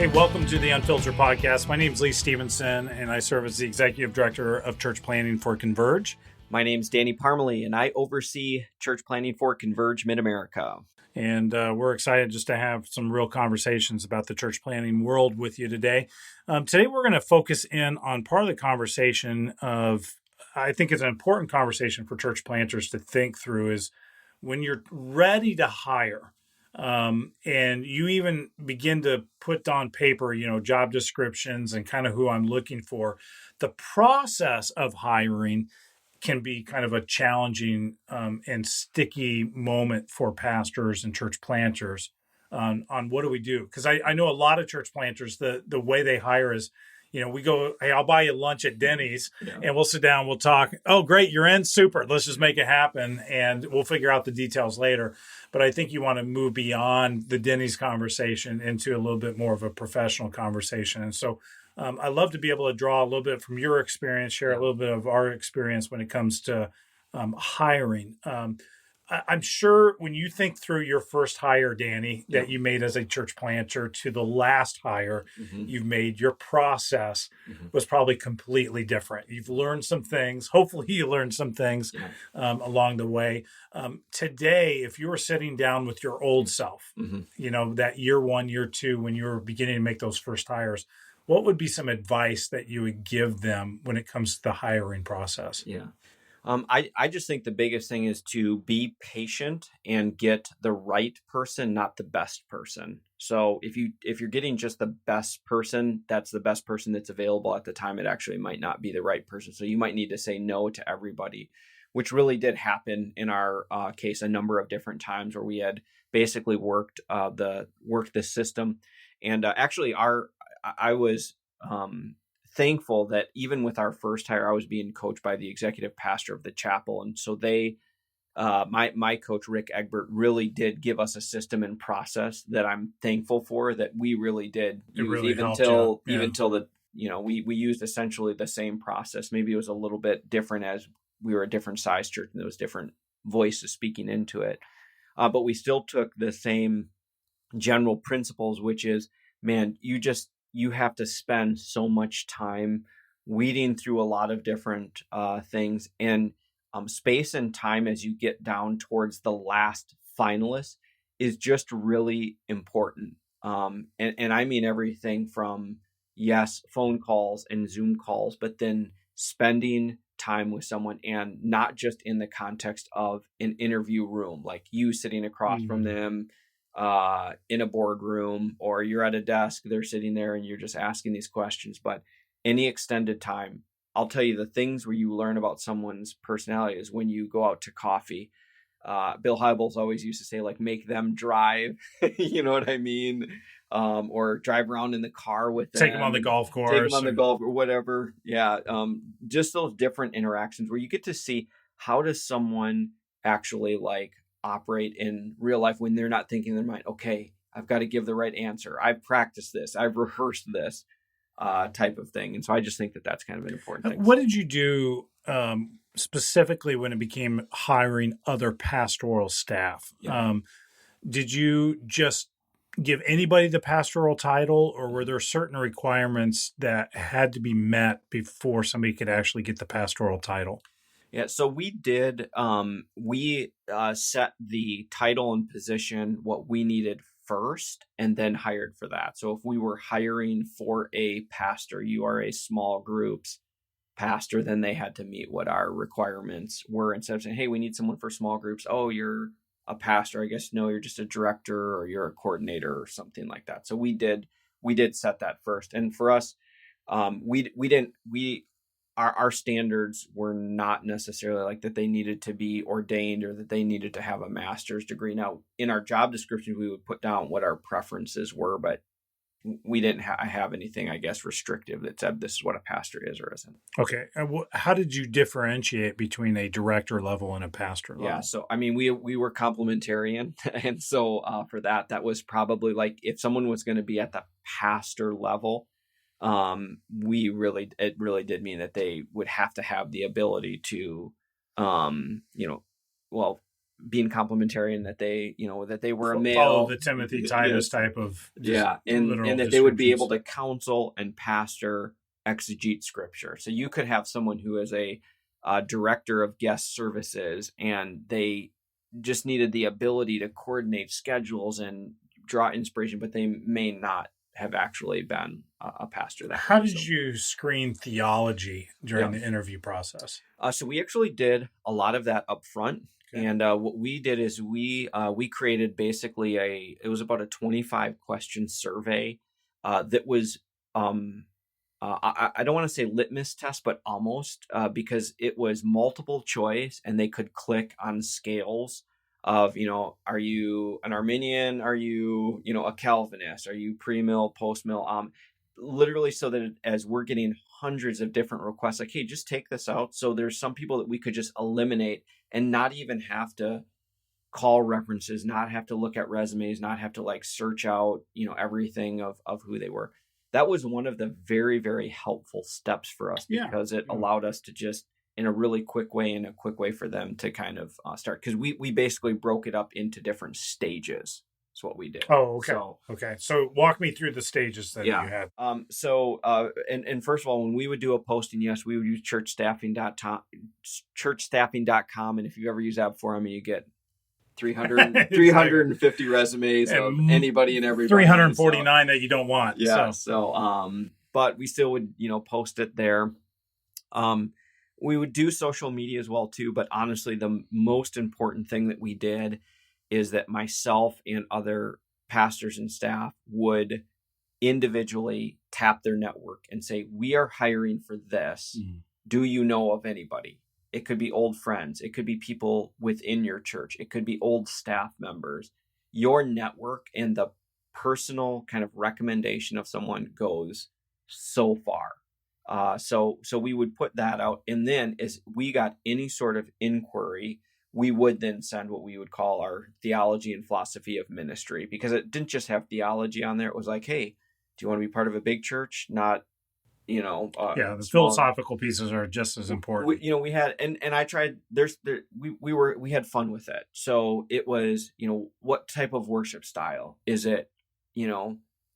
Hey, welcome to the Unfiltered Podcast. My name is Lee Stephenson, and I serve as the Executive Director of Church Planning for Converge. My name's Danny Parmelee, and I oversee church planning for Converge Mid-America. And we're excited just to have some real conversations about the church planning world with you today. Today, we're going to focus in on part of the conversation of, I think it's an important conversation for church planters to think through, is when you're ready to hire, and you even begin to put on paper, job descriptions and kind of who I'm looking for, the process of hiring can be kind of a challenging and sticky moment for pastors and church planters on what do we do? Because I know a lot of church planters, the way they hire is, we go, hey, I'll buy you lunch at Denny's and we'll sit down, we'll talk. Oh, great, you're in, super. Let's just make it happen and we'll figure out the details later. But I think you want to move beyond the Denny's conversation into a little bit more of a professional conversation. And so I love to be able to draw a little bit from your experience, share a little bit of our experience when it comes to hiring. I'm sure when you think through your first hire, Danny, that you made as a church planter to the last hire you've made, your process was probably completely different. You've learned some things. Hopefully you learned some things along the way. Today, if you were sitting down with your old self, that year one, year two, when you were beginning to make those first hires, what would be some advice that you would give them when it comes to the hiring process? I just think the biggest thing is to be patient and get the right person, not the best person. So if you're getting just the best person, that's the best person that's available at the time. It actually might not be the right person. So you might need to say no to everybody, which really did happen in our case a number of different times where we had basically worked the system. And actually I was thankful that even with our first hire, I was being coached by the executive pastor of the chapel. And so my coach, Rick Egbert, really did give us a system and process that I'm thankful for, that we really did use, really even till we used essentially the same process. Maybe it was a little bit different as we were a different size church and there was different voices speaking into it. But we still took the same general principles, which is, man, you have to spend so much time weeding through a lot of different things, and space and time as you get down towards the last finalist is just really important. And I mean everything from, yes, phone calls and Zoom calls, but then spending time with someone, and not just in the context of an interview room, like you sitting across from them in a boardroom, or you're at a desk, they're sitting there and you're just asking these questions. But any extended time, I'll tell you, the things where you learn about someone's personality is when you go out to coffee. Bill Hybels always used to say, like, make them drive, you know what I mean? Or drive around in the car with them. Take them on the golf course. Take them on the golf or whatever. Yeah. Just those different interactions where you get to see, how does someone actually operate in real life when they're not thinking in their mind, okay, I've got to give the right answer. I've practiced this. I've rehearsed this type of thing. And so I just think that that's kind of an important thing. What did you do specifically when it became hiring other pastoral staff? Did you just give anybody the pastoral title, or were there certain requirements that had to be met before somebody could actually get the pastoral title? Yeah, so we did, we set the title and position, what we needed first, and then hired for that. So if we were hiring for a pastor, you are a small groups pastor, then they had to meet what our requirements were. Instead of saying, hey, we need someone for small groups. Oh, you're a pastor. I guess, no, you're just a director or you're a coordinator or something like that. So we did set that first. And for us, our standards were not necessarily like that they needed to be ordained or that they needed to have a master's degree. Now, in our job description, we would put down what our preferences were, but we didn't have anything, I guess, restrictive that said this is what a pastor is or isn't. Okay. How did you differentiate between a director level and a pastor level? Yeah. So, I mean, we were complementarian. And so for that was probably like, if someone was going to be at the pastor level, it really did mean that they would have to have the ability to, being complementarian, that they, that they were a male. Follow the Timothy Titus type of and that they would be able to counsel and pastor exegete scripture. So you could have someone who is a director of guest services, and they just needed the ability to coordinate schedules and draw inspiration, but they may not have actually been a pastor. How did you screen theology during the interview process? So we actually did a lot of that up front. Okay. And what we did is we created basically it was about a 25 question survey that was, I don't want to say litmus test, but almost, because it was multiple choice, and they could click on scales of, are you an Arminian? Are you, a Calvinist? Are you pre-mill, post-mill? Literally, so that as we're getting hundreds of different requests, like, hey, just take this out. So there's some people that we could just eliminate and not even have to call references, not have to look at resumes, not have to search out, everything of who they were. That was one of the very, very helpful steps for us, because it allowed us to just, in a really quick way, and a quick way for them to kind of start. Because we basically broke it up into different stages. That's what we did. Oh, okay. So walk me through the stages that you had. And first of all, when we would do a posting, yes, we would use churchstaffing.com. And if you ever use that before, you get 350 resumes of anybody and everybody. 349 that you don't want. Yeah. But we still would, post it there. We would do social media as well too. But honestly, the most important thing that we did is that myself and other pastors and staff would individually tap their network and say, we are hiring for this. Mm-hmm. Do you know of anybody? It could be old friends. It could be people within your church. It could be old staff members. Your network and the personal kind of recommendation of someone goes so far. So we would put that out. And then as we got any sort of inquiry, we would then send what we would call our theology and philosophy of ministry, because it didn't just have theology on there. It was like, hey, do you want to be part of a big church? Not, the philosophical pieces are just as important. We had, and I tried, we had fun with it. So it was, what type of worship style? Is it,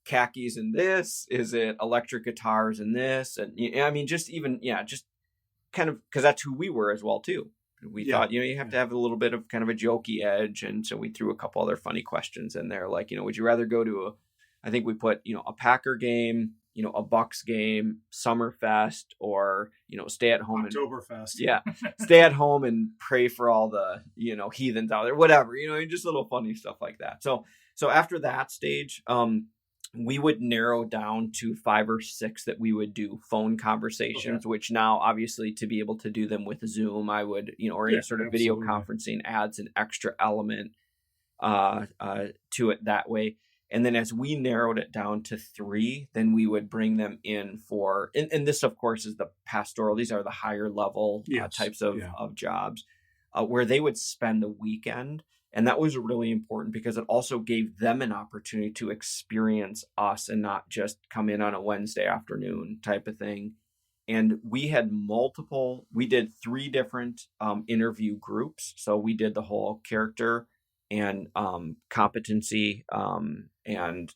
khakis in this? Is it electric guitars in this? And just kind of, because that's who we were as well too. We thought, you have to have a little bit of kind of a jokey edge. And so we threw a couple other funny questions in there. Like, would you rather go to I think we put, a Packer game, a Bucks game, Summerfest, or, stay at home. Oktoberfest. Stay at home and pray for all the, heathens out there, whatever, just little funny stuff like that. So after that stage, we would narrow down to 5 or 6 that we would do phone conversations, which now obviously to be able to do them with Zoom, I would, or any sort of video conferencing adds an extra element to it that way. And then as we narrowed it down to 3, then we would bring them in for, and this of course is the pastoral, these are the higher level types of jobs, where they would spend the weekend. And that was really important because it also gave them an opportunity to experience us and not just come in on a Wednesday afternoon type of thing. And we did 3 different interview groups. So we did the whole character and competency and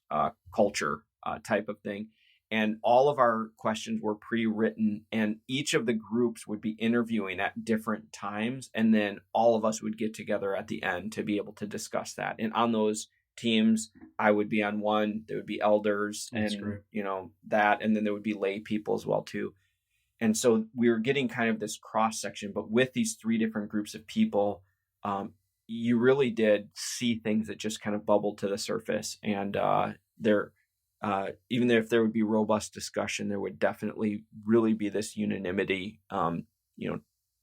culture type of thing. And all of our questions were pre-written, and each of the groups would be interviewing at different times. And then all of us would get together at the end to be able to discuss that. And on those teams, I would be on one, there would be elders. That's and, great. That, and then there would be lay people as well too. And so we were getting kind of this cross section, but with these 3 different groups of people, you really did see things that just kind of bubbled to the surface. And even if there would be robust discussion, there would definitely really be this unanimity,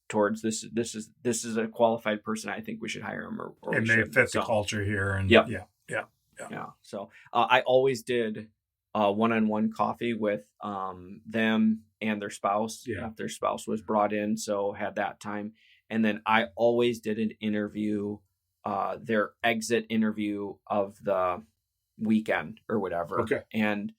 towards this is a qualified person. I think we should hire him, or and they fit the culture here. And yeah. So I always did one-on-one coffee with them and their spouse. If their spouse was brought in, so had that time. And then I always did an interview, their exit interview of the weekend or whatever. Okay. And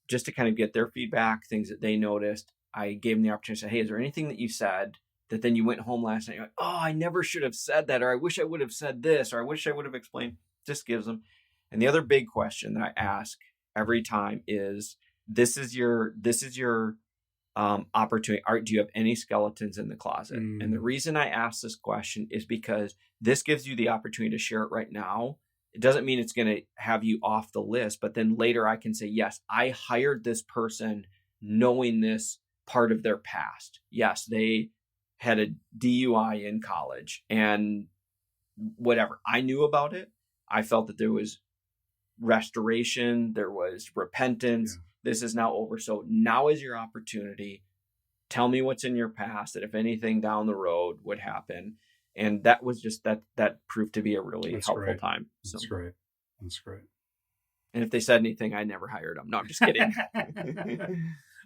just to kind of get their feedback, things that they noticed, I gave them the opportunity to say, hey, is there anything that you said that then you went home last night, you're like, oh, I never should have said that, or I wish I would have said this, or I wish I would have explained. Just gives them. And the other big question that I ask every time is, this is your opportunity. Do you have any skeletons in the closet? And the reason I ask this question is because this gives you the opportunity to share it right now. It doesn't mean it's going to have you off the list, but then later I can say, yes, I hired this person knowing this part of their past. Yes, they had a DUI in college and whatever. I knew about it. I felt that there was restoration, there was repentance. Yeah. This is now over. So now is your opportunity. Tell me what's in your past, that if anything down the road would happen. And that was just that proved to be a really helpful time. So. That's great. That's great. And if they said anything, I never hired them. No, I'm just kidding.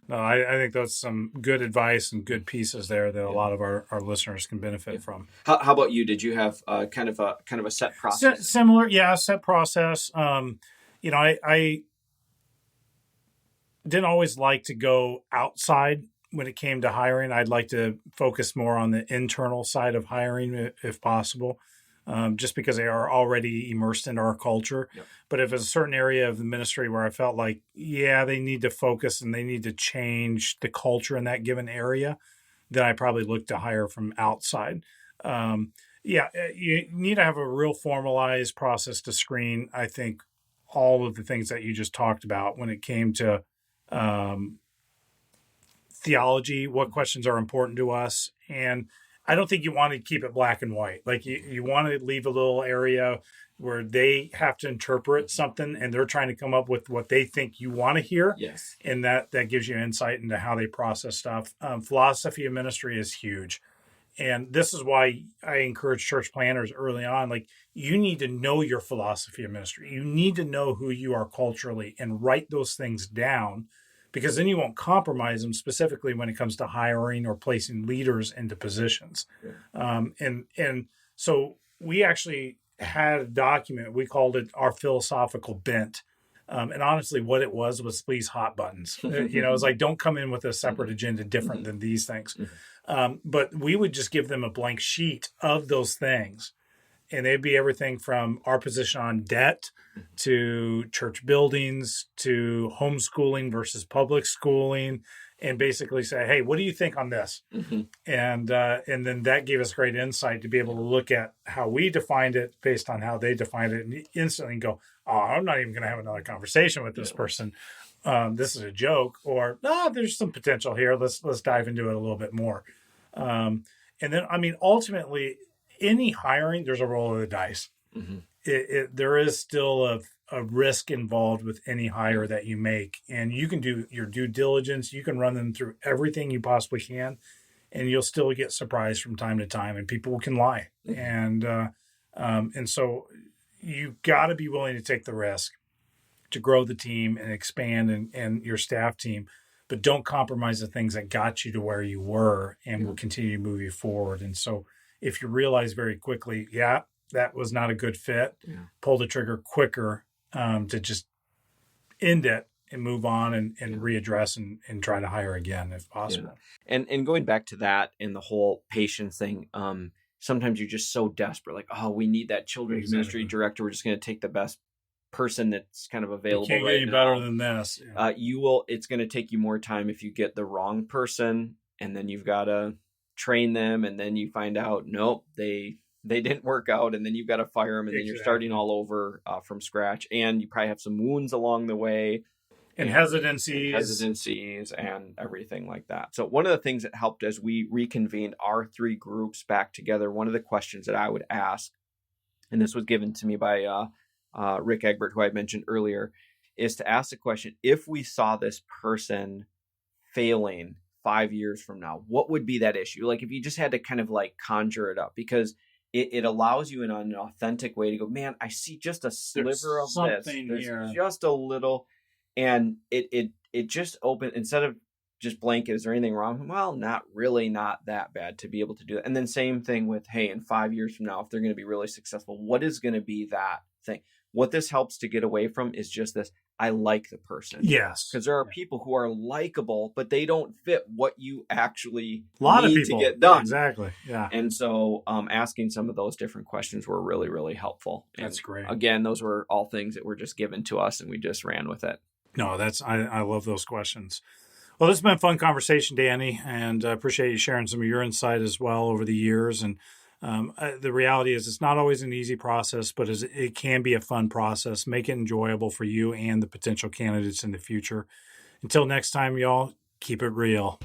No, I think that's some good advice and good pieces there that a lot of our listeners can benefit from. How about you? Did you have kind of a set process? Similar, yeah, set process. I didn't always like to go outside when it came to hiring. I'd like to focus more on the internal side of hiring if possible, just because they are already immersed into our culture. Yep. But if it's a certain area of the ministry where I felt like, they need to focus and they need to change the culture in that given area, then I probably look to hire from outside. You need to have a real formalized process to screen, I think, all of the things that you just talked about when it came to theology, what questions are important to us. And I don't think you want to keep it black and white. Like you want to leave a little area where they have to interpret something and they're trying to come up with what they think you want to hear. Yes. And that gives you insight into how they process stuff. Philosophy of ministry is huge. And this is why I encourage church planners early on, like you need to know your philosophy of ministry. You need to know who you are culturally and write those things down, because then you won't compromise them, specifically when it comes to hiring or placing leaders into positions. Yeah. And so we actually had a document, we called it our philosophical bent. And honestly, what it was these hot buttons. It was like, don't come in with a separate agenda different than these things. But we would just give them a blank sheet of those things. And they'd be everything from our position on debt to church buildings to homeschooling versus public schooling, and basically say, hey, what do you think on this? Mm-hmm. And then that gave us great insight to be able to look at how we defined it based on how they defined it, and instantly go, oh, I'm not even going to have another conversation with this person. This is a joke, or there's some potential here. Let's dive into it a little bit more. And then, ultimately, any hiring, there's a roll of the dice. Mm-hmm. There is still a risk involved with any hire that you make, and you can do your due diligence. You can run them through everything you possibly can, and you'll still get surprised from time to time, and people can lie. Mm-hmm. And so you've got to be willing to take the risk to grow the team and expand and your staff team, but don't compromise the things that got you to where you were and will continue to move you forward. And so if you realize very quickly, that was not a good fit, pull the trigger quicker to just end it and move on and readdress and try to hire again if possible. Yeah. And going back to that and the whole patience thing, sometimes you're just so desperate, like, oh, we need that children's ministry director. We're just going to take the best person that's kind of available. You can't get any better than this. Yeah. It's going to take you more time if you get the wrong person, and then you've got to train them, and then you find out, nope, they didn't work out, and then you've got to fire them, and then you're starting all over from scratch, and you probably have some wounds along the way. And hesitancies and everything like that. So one of the things that helped as we reconvened our three groups back together, one of the questions that I would ask, and this was given to me by Rick Egbert, who I mentioned earlier, is to ask the question, if we saw this person failing 5 years from now, what would be that issue? Like if you just had to kind of like conjure it up, because it allows you in an authentic way to go, man, I see just a sliver of this. There's just a little, and it just opened, instead of just blanket, is there anything wrong? Well, not really, not that bad to be able to do that. And then same thing with, hey, in 5 years from now, if they're going to be really successful, what is going to be that thing? What this helps to get away from is just this, I like the person. Yes. Because there are people who are likable, but they don't fit what you actually A lot of need people to get done. Exactly. Yeah. And so asking some of those different questions were really, really helpful. And That's great. again, those were all things that were just given to us and we just ran with it. No, I love those questions. Well, this has been a fun conversation, Danny, and I appreciate you sharing some of your insight as well over the years. And the reality is it's not always an easy process, but it can be a fun process. Make it enjoyable for you and the potential candidates in the future. Until next time, y'all, keep it real.